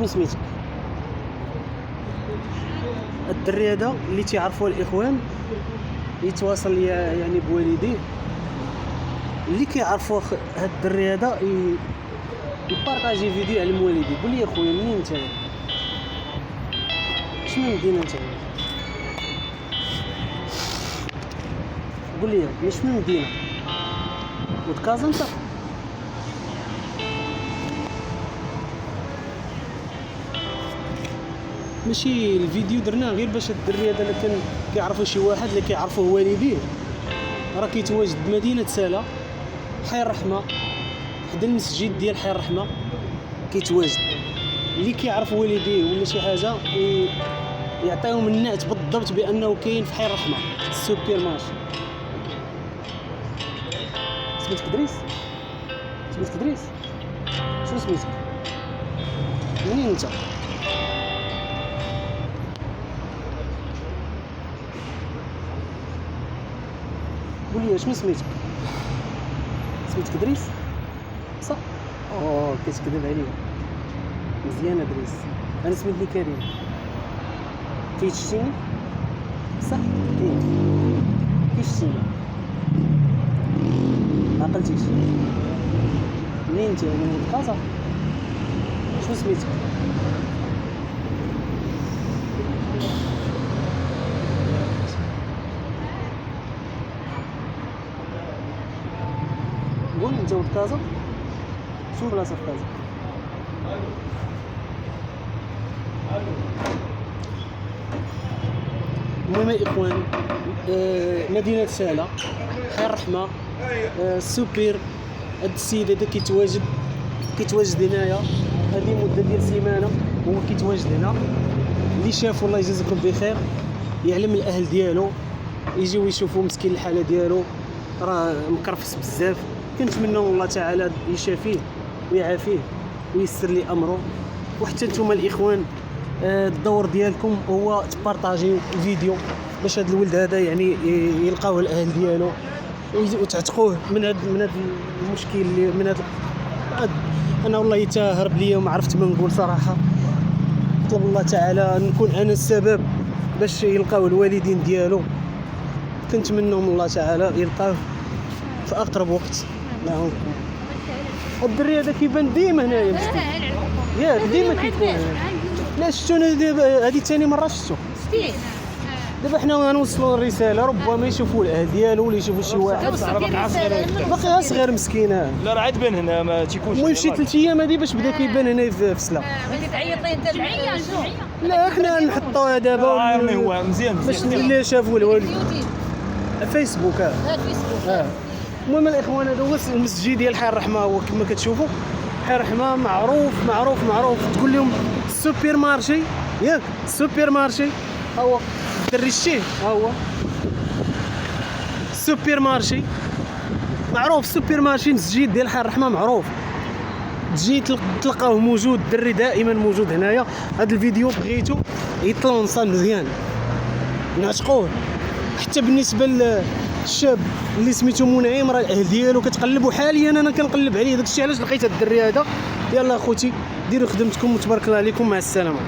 شنو سميتك؟ الدري هذا اللي تيعرفوه الاخوان يتواصل ليا يعني بوالديه، اللي كيعرفوا هاد الدري هذا يبارطاجي فيديو على الوالدين. قول لي اخويا منين انت؟ شنو مدينه انت؟ قول لي شنو مدينه؟ وتكازا انت؟ ماشي الفيديو درناه غير باش الدري هذا اللي كان كيعرفوا شي واحد اللي كيعرفوه والديه، راه كيتواجد بمدينه سالا حي الرحمه حدا المسجد ديال حي الرحمه كيتواجد. اللي كيعرف والديه ولا شي حاجه يعطيهم النعت بالضبط بانه كاين في حي الرحمه السوبر مارشي. سميتك دريس؟ سميتك دريس؟ شنو سميتك؟ منين انت؟ قول لي شنو سميتك؟ سميتك دريس؟ صح؟ كتكذب عليا. مزيانه دريس. انا سميتني كريم. كيتشتيني؟ صح؟ كيشتيني. ما عقلتيش. منين انت؟ من كازا؟ شنو سميتك؟ قول انت ولد كازا؟ شنو بلاصه في كازا؟ المهم الاخوان مدينه سالا حي الرحمه السوبر. هاد السيد هذا كيتواجد هنايا هذه مده ديال سيمانه هو كيتواجد هنا. اللي شافوا الله يجازيكم بخير يعلم الاهل ديالو يجيو يشوفوا مسكين الحاله ديالو راه مكرفس بزاف. كنتمنى الله تعالى يشافيه ويعافيه ويسر لي امره. وحتى نتوما الاخوان الدور ديالكم هو تبارطاجيو الفيديو باش هذا الولد هذا يعني يلقاوه الاهل ديالو وتعتقوه من هذا المشكل اللي من هذا. انا والله يتهرب ليا وما عرفت ما نقول صراحه. نطلب الله تعالى نكون انا السبب باش يلقاو الوالدين ديالو. كنتمنىهم الله تعالى يلقاوه في اقرب وقت. الله الدري هذا كيبان ديما هنايا ياك ديما كيكون. لا شفتو انا هذه ثاني مره شفتو. دابا حنا غنوصلوا الرساله ربما يشوفوا الاهل ديالو ولا يشوفوا شي واحد باقي صغير مسكينه. لا راه عاد بان هنا ما تيكونش. المهم شي 3 ايام هذه باش بدا كيبان هنا في سلا. ما تعيطي انت جمعيه؟ لا حنا نحطوها دابا هو مزيان باش اللي شافوا الوالد فيسبوك. فيسبوك. المهم الاخوان هذا هو المسجد ديال حي الرحمه. هو كما كتشوفوا حي الرحمه معروف. تقول لهم السوبر مارشي ياك السوبر مارشي ها هو الدري الشيه ها هو السوبر مارشي معروف. السوبر مارشي مسجد ديال حي الرحمه معروف. تجي تلقاوه موجود الدري دائما موجود هنايا. هذا الفيديو بغيتو يطلونصا مزيان نعشقوه. حتى بالنسبه للشاب اللي سميتو منعم راه الاهل ديالو كتقلبوا حاليا انا كنقلب عليه. داكشي علاش لقيت هاد الدري هذا. يلا اخوتي ديروا خدمتكم وتبارك الله عليكم. مع السلامه.